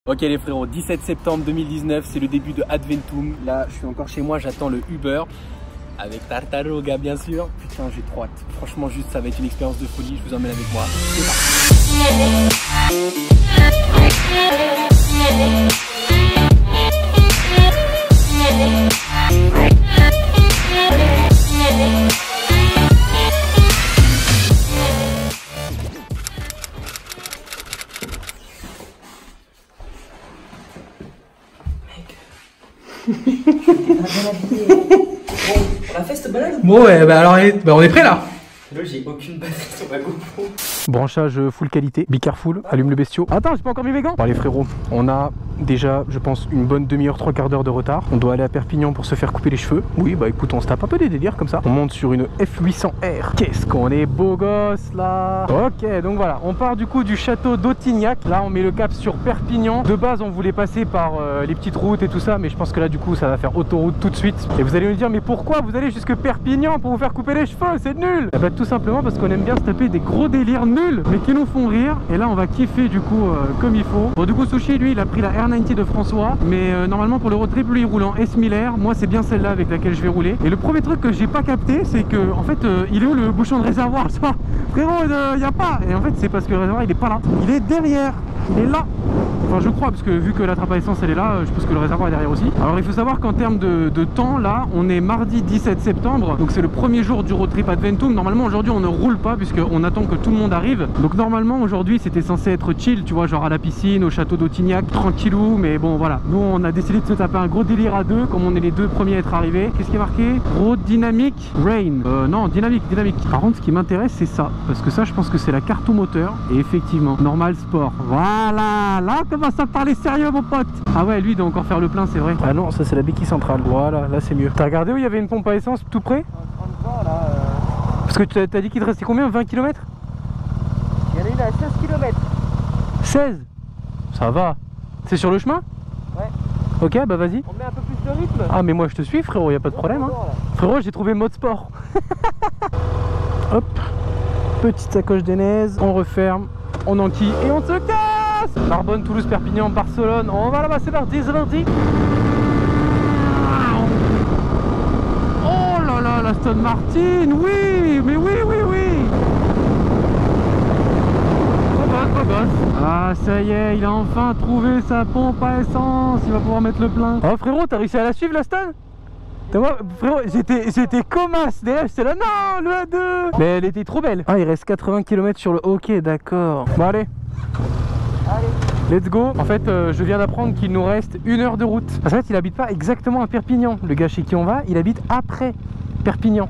Ok les frérots, 17 septembre 2019, c'est le début de Adventum. Là, je suis encore chez moi, j'attends le Uber. Avec Tartaruga bien sûr. Putain, j'ai trop hâte. Franchement, juste, ça va être une expérience de folie. Je vous emmène avec moi. C'est On a fait cette balade? bon ouais, bah alors on est prêt là. Là j'ai aucune batterie sur ma GoPro. Branchage full qualité, be careful, allume le bestiau. Attends, j'ai pas encore mis mes gants. Bon les frérots, on a déjà, je pense, une bonne demi-heure, 3/4 d'heure de retard. On doit aller à Perpignan pour se faire couper les cheveux. Oui, bah écoute, on se tape un peu des délires comme ça. On monte sur une F800R. Qu'est-ce qu'on est beau gosse là. Ok, donc voilà, on part du coup du château d'Autignac. Là, on met le cap sur Perpignan. De base, on voulait passer par les petites routes et tout ça, mais je pense que là, du coup, ça va faire autoroute tout de suite. Et vous allez me dire, mais pourquoi vous allez jusque Perpignan pour vous faire couper les cheveux? C'est nul. Eh bah, tout simplement parce qu'on aime bien se taper des gros délires nuls, mais qui nous font rire. Et là, on va kiffer du coup comme il faut. Bon, du coup, Sushi, lui, il a pris la R90 de François. Mais normalement pour le road trip, lui il roule en S1000R. Moi c'est bien celle-là avec laquelle je vais rouler. Et le premier truc que j'ai pas capté, c'est que en fait il est où le bouchon de réservoir? Frérot, il y a pas. Et en fait c'est parce que le réservoir il est pas là, il est derrière, il est là. Enfin je crois, parce que vu que la trappe à essence elle est là, je pense que le réservoir est derrière aussi. Alors il faut savoir qu'en termes de temps, là on est mardi 17 septembre, donc c'est le premier jour du road trip Adventum. Normalement aujourd'hui on ne roule pas puisqu'on attend que tout le monde arrive. Donc normalement aujourd'hui c'était censé être chill, tu vois, genre à la piscine, au château d'Autignac, tranquillou. Mais bon voilà, nous on a décidé de se taper un gros délire à deux, comme on est les deux premiers à être arrivés. Qu'est-ce qui est marqué? Road dynamique rain. Non, dynamique. Par contre ce qui m'intéresse c'est ça, parce que ça je pense que c'est la carte au moteur. Et effectivement, normal sport. Voilà, là commence à parler sérieux mon pote. Ah ouais, lui il doit encore faire le plein, c'est vrai. Ah non, ça c'est la béquille centrale. Voilà, là c'est mieux. T'as regardé où il y avait une pompe à essence tout près? Parce que t'as dit qu'il te restait combien? 20 km? Il y en a une à 16 km. 16? Ça va. C'est sur le chemin? Ouais. Ok, bah vas-y. On met un peu plus de rythme. Ah mais moi je te suis frérot, y a pas de problème hein. Frérot, j'ai trouvé mode sport. Hop, petite sacoche d'aînaise, on referme, on enquille et on se casse. Narbonne, Toulouse, Perpignan, Barcelone, on va là-bas, c'est parti, c'est parti. Oh là là, la Aston Martin, oui, mais oui, oui, oui. Ah ça y est, il a enfin trouvé sa pompe à essence, il va pouvoir mettre le plein. Oh frérot, t'as réussi à la suivre la Stan? Frérot, j'étais comasse derrière, j'étais là, non, le A2. Mais elle était trop belle. Ah, il reste 80 km sur le... Ok, d'accord. Bon allez, let's go. En fait, je viens d'apprendre qu'il nous reste 1 heure de route. En fait, il habite pas exactement à Perpignan. Le gars chez qui on va, il habite après Perpignan.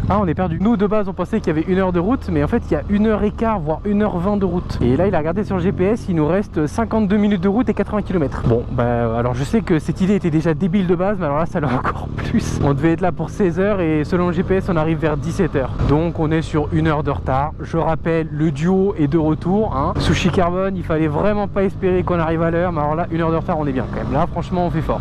Ah, on est perdu. Nous de base on pensait qu'il y avait 1 heure de route, mais en fait il y a 1h15 voire 1h20 de route. Et là il a regardé sur le GPS, il nous reste 52 minutes de route et 80 km. Bon bah alors je sais que cette idée était déjà débile de base, mais alors là ça l'est encore plus. On devait être là pour 16h et selon le GPS on arrive vers 17h. Donc on est sur 1 heure de retard. Je rappelle, le duo est de retour hein. Sushi Carbone, il fallait vraiment pas espérer qu'on arrive à l'heure, mais alors là 1 heure de retard on est bien quand même. Là franchement on fait fort.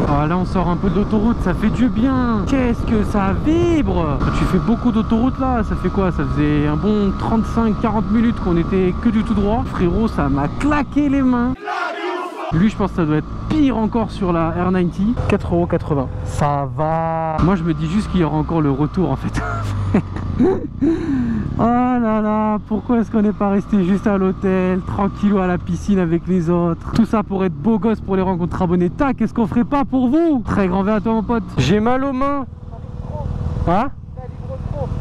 Ah là on sort un peu de l'autoroute, ça fait du bien. Qu'est-ce que ça vibre. Tu fais beaucoup d'autoroute là, ça fait quoi? Ça faisait un bon 35-40 minutes qu'on était que du tout droit. Frérot, ça m'a claqué les mains. Lui je pense que ça doit être pire encore sur la R90. 4,80 €. Ça va. Moi je me dis juste qu'il y aura encore le retour en fait. Oh là là, pourquoi est-ce qu'on n'est pas resté juste à l'hôtel, tranquillou à la piscine avec les autres? Tout ça pour être beau gosse pour les rencontres abonnés. Tac, qu'est-ce qu'on ferait pas pour vous? Très grand verre à toi mon pote. J'ai mal aux mains. Hein?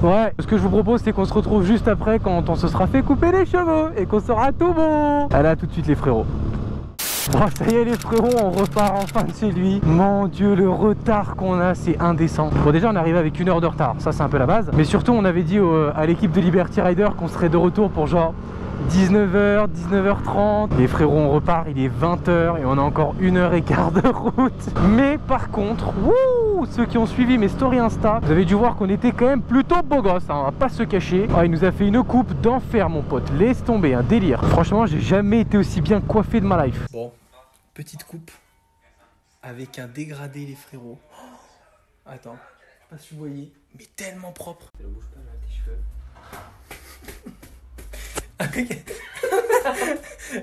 Ouais, ce que je vous propose c'est qu'on se retrouve juste après quand on se sera fait couper les cheveux et qu'on sera tout bon. Allez, à tout de suite les frérots. Bon ça y est les frérots, on repart enfin de chez lui. Mon dieu, le retard qu'on a, c'est indécent. Bon déjà on est arrivé avec 1 heure de retard, ça c'est un peu la base. Mais surtout on avait dit à l'équipe de Liberty Rider qu'on serait de retour pour genre 19h, 19h30. Les frérots on repart, il est 20h et on a encore 1h15 de route. Mais par contre, ceux qui ont suivi mes stories Insta, vous avez dû voir qu'on était quand même plutôt beau gosse, hein, on va pas se cacher. Il nous a fait une coupe d'enfer mon pote, laisse tomber, un délire. Franchement j'ai jamais été aussi bien coiffé de ma life. Bon, petite coupe avec un dégradé les frérots. Oh, attends, je sais pas si vous voyez, mais tellement propre. Ne bouge pas là tes cheveux.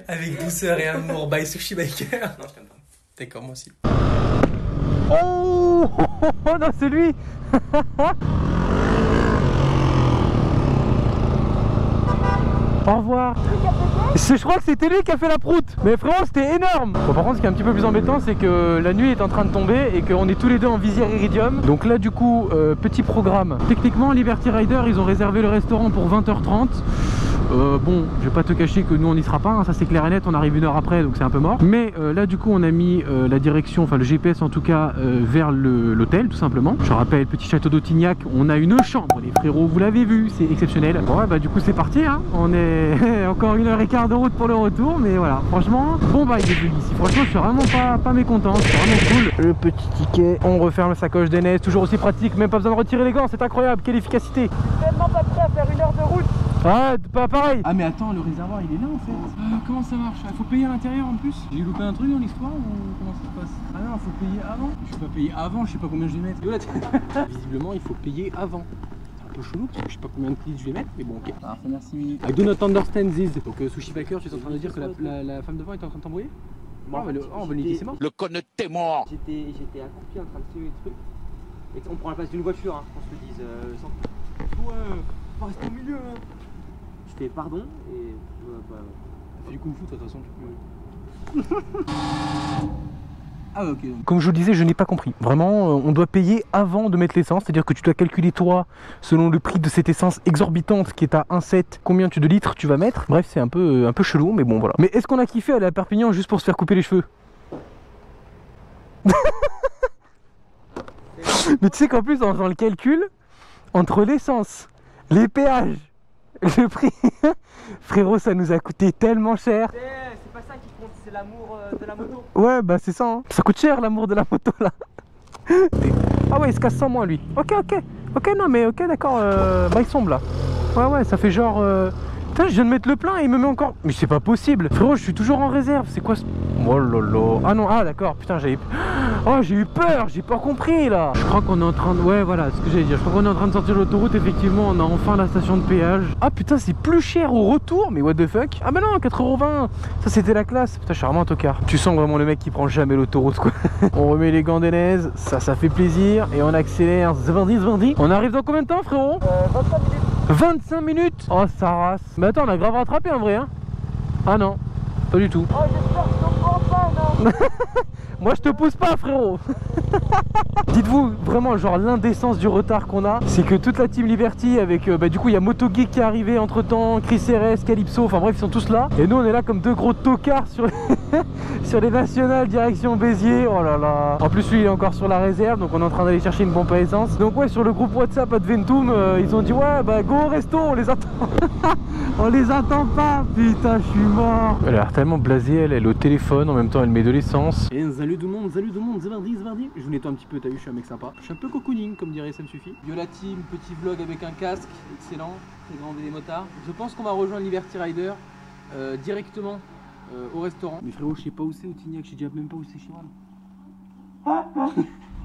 Avec douceur et amour, by Sushi Biker. Non, je t'aime pas. D'accord, moi aussi. Oh, oh non, c'est lui. Au revoir. Je crois que c'était lui qui a fait la proute. Mais frérot, c'était énorme. Bon, par contre, ce qui est un petit peu plus embêtant, c'est que la nuit est en train de tomber et qu'on est tous les deux en visière Iridium. Donc là, du coup, petit programme. Techniquement, Liberty Rider, ils ont réservé le restaurant pour 20h30. Bon, je vais pas te cacher que nous on n'y sera pas, hein, ça c'est clair et net, on arrive 1 heure après donc c'est un peu mort. Mais là du coup on a mis la direction, enfin le GPS en tout cas, vers l'hôtel tout simplement. Je rappelle, petit château d'Autignac, on a une chambre les frérots, vous l'avez vu, c'est exceptionnel. Bon ouais, bah du coup c'est parti, hein. On est encore 1h15 de route pour le retour, mais voilà, franchement, bon bah il est venu ici, franchement je suis vraiment pas mécontent, c'est vraiment cool. Le petit ticket, on referme la sacoche d'Enes, toujours aussi pratique, même pas besoin de retirer les gants, c'est incroyable, quelle efficacité. Je suis tellement pas prêt à faire 1 heure de route. Ah, pas pareil. Ah mais attends, le réservoir il est là en fait. Comment ça marche? Il faut payer à l'intérieur en plus? J'ai loupé un truc dans l'histoire ou comment ça se passe? Ah non, il faut payer avant. Je vais pas payer avant, je sais pas combien je vais mettre. Visiblement il faut payer avant. C'est un peu chelou parce que je sais pas combien de clics je vais mettre, mais bon ok. Parfait, merci. I do not understand this. Donc Sushi Biker, tu es en train de dire que la femme devant est en train de t'embrouiller? Bon, on va niquer, c'est mort. Le conne t'es mort. J'étais accroupi en train de suivre les trucs. Et on prend la place d'une voiture, hein, qu'on se le dise sans... Ouais, faut rester au milieu, hein. Je fais pardon et... bah... T'as fait du kung fu toi de toute façon. Ah ok. Comme je vous le disais, je n'ai pas compris. Vraiment, on doit payer avant de mettre l'essence. C'est-à-dire que tu dois calculer toi, selon le prix de cette essence exorbitante qui est à 1,7, combien de litres tu vas mettre. Bref, c'est un peu chelou, mais bon voilà. Mais est-ce qu'on a kiffé aller à Perpignan juste pour se faire couper les cheveux? Mais tu sais qu'en plus, en faisant le calcul, entre l'essence, les péages, le prix, frérot, ça nous a coûté tellement cher. C'est pas ça qui compte, c'est l'amour de la moto. Ouais, bah c'est ça, hein. Ça coûte cher l'amour de la moto là. Ah ouais, il se casse sans moi lui. Ok, non mais ok, d'accord, bah il sombre là. Ouais, ça fait genre... Putain, je viens de mettre le plein et il me met encore... Mais c'est pas possible. Frérot, je suis toujours en réserve, c'est quoi ce... Oh lolo. Ah non, ah d'accord, putain, j'ai eu peur, j'ai pas compris là. Je crois qu'on est en train de... Ouais, voilà, ce que j'allais dire. Je crois qu'on est en train de sortir de l'autoroute, effectivement, on a enfin la station de péage. Ah putain, c'est plus cher au retour, mais what the fuck. Ah bah non, 4,20 €. Ça c'était la classe. Putain, je suis vraiment un tocard. Tu sens vraiment le mec qui prend jamais l'autoroute quoi. On remet les gants d'Enez, ça fait plaisir. Et on accélère, 20. On arrive dans combien de temps, frérot? 25 minutes. 25 minutes. Oh, ça race. Mais attends, on a grave rattrapé en vrai, hein. Ah non, pas du tout. Oh, j'espère que je te prends pas, non. Moi je te pousse pas, frérot. Dites-vous vraiment, genre l'indécence du retard qu'on a, c'est que toute la team Liberty avec bah du coup il y a MotoGeek qui est arrivé entre temps, Chris RS, Calypso, enfin bref ils sont tous là. Et nous on est là comme deux gros tocards sur les, sur les nationales direction Béziers. Oh là là. En plus lui il est encore sur la réserve, donc on est en train d'aller chercher une pompe à essence. Donc ouais, sur le groupe WhatsApp Adventum, ils ont dit ouais bah go au resto, on les attend. On les attend pas, putain je suis mort. Elle a l'air tellement blasée, elle est au téléphone, en même temps elle met de l'essence. Et salut tout le monde, Zvardi. Je vous nettoie un petit peu, t'as vu, je suis un mec sympa. Je suis un peu cocooning, comme dirait, ça me suffit. Viola Team, petit vlog avec un casque, excellent, très grand des motards. Je pense qu'on va rejoindre Liberty Rider directement au restaurant. Mais frérot, je sais pas où c'est Autignac, je sais déjà même pas où c'est chez moi.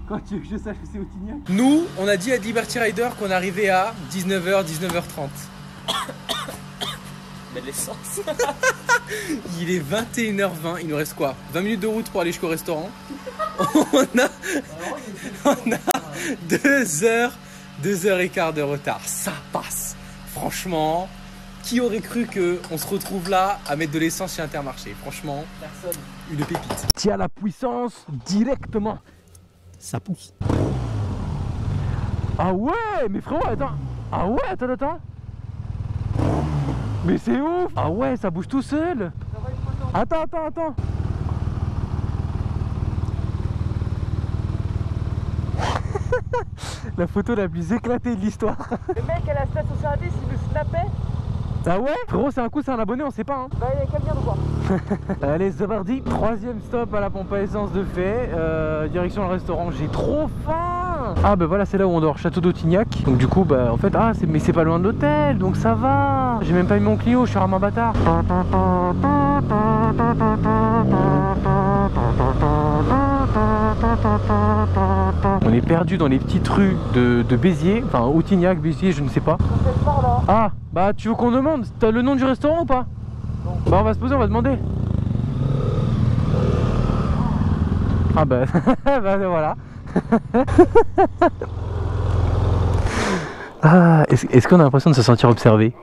Quand tu veux que je sache où c'est Autignac. Nous, on a dit à Liberty Rider qu'on arrivait à 19h, 19h30. Mais de l'essence. Il est 21h20, il nous reste quoi? 20 minutes de route pour aller jusqu'au restaurant. On a 2 heures et quart de retard. Ça passe. Franchement, qui aurait cru qu'on se retrouve là à mettre de l'essence chez Intermarché? Franchement, Personne. une pépite. Tiens la puissance directement. Ça pousse. Ah ouais, mais frérot, attends. Ah ouais, attends. Mais c'est ouf. Ah ouais, ça bouge tout seul. Attends. La photo la plus éclatée de l'histoire. Le mec à la station-service, il nous snappait. Ah ouais? Frérot, c'est un coup, c'est un abonné, on sait pas, hein. Bah, il y a quelqu'un de voir. Allez, Zvardi, 3e stop à la pompe à essence de fait. Direction le restaurant, j'ai trop faim. Ah bah voilà, c'est là où on dort, château d'Autignac. Donc du coup, bah en fait, mais c'est pas loin de l'hôtel, donc ça va. J'ai même pas mis mon Clio, je suis vraiment un bâtard. On est perdu dans les petites rues de Béziers, enfin Autignac, Béziers, je ne sais pas. Ah, bah tu veux qu'on demande? T'as le nom du restaurant ou pas? Bah on va se poser, on va demander. Ah bah, bah voilà. Ah, est-ce qu'on a l'impression de se sentir observé?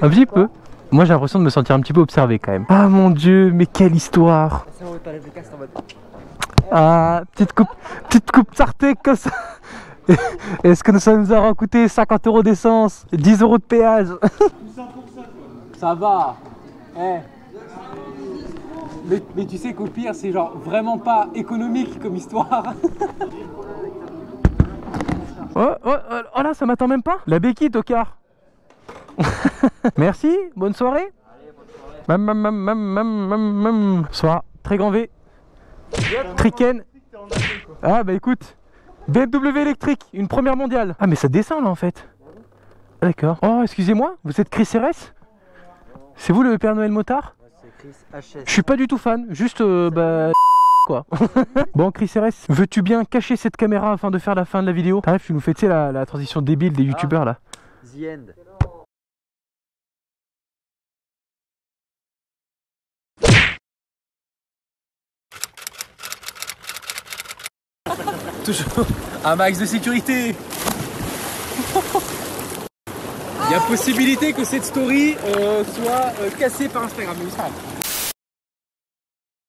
Un petit peu. Moi j'ai l'impression de me sentir un petit peu observé quand même. Ah mon dieu, mais quelle histoire. Ah, petite coupe Sartec comme ça. Est-ce que ça nous aura coûté 50 € d'essence, 10 € de péage? Ça va. Eh. Mais tu sais qu'au pire, c'est genre vraiment pas économique comme histoire. Oh là, ça m'attend même pas. La béquille, tocard. Merci, bonne soirée. Soir, très grand V. Triken. Ah bah écoute, BMW électrique, une première mondiale. Ah mais ça descend là en fait. D'accord. Oh excusez-moi, vous êtes Chris RS? C'est vous le Père Noël motard? C'est Chris HS. Je suis pas du tout fan, juste bah quoi. Bon Chris RS, veux-tu bien cacher cette caméra afin de faire la fin de la vidéo? Bref, tu nous fais tu sais la transition débile des youtubeurs là. The End. Toujours un max de sécurité. Il y a possibilité que cette story soit cassée par Instagram. Mais c'est pas grave.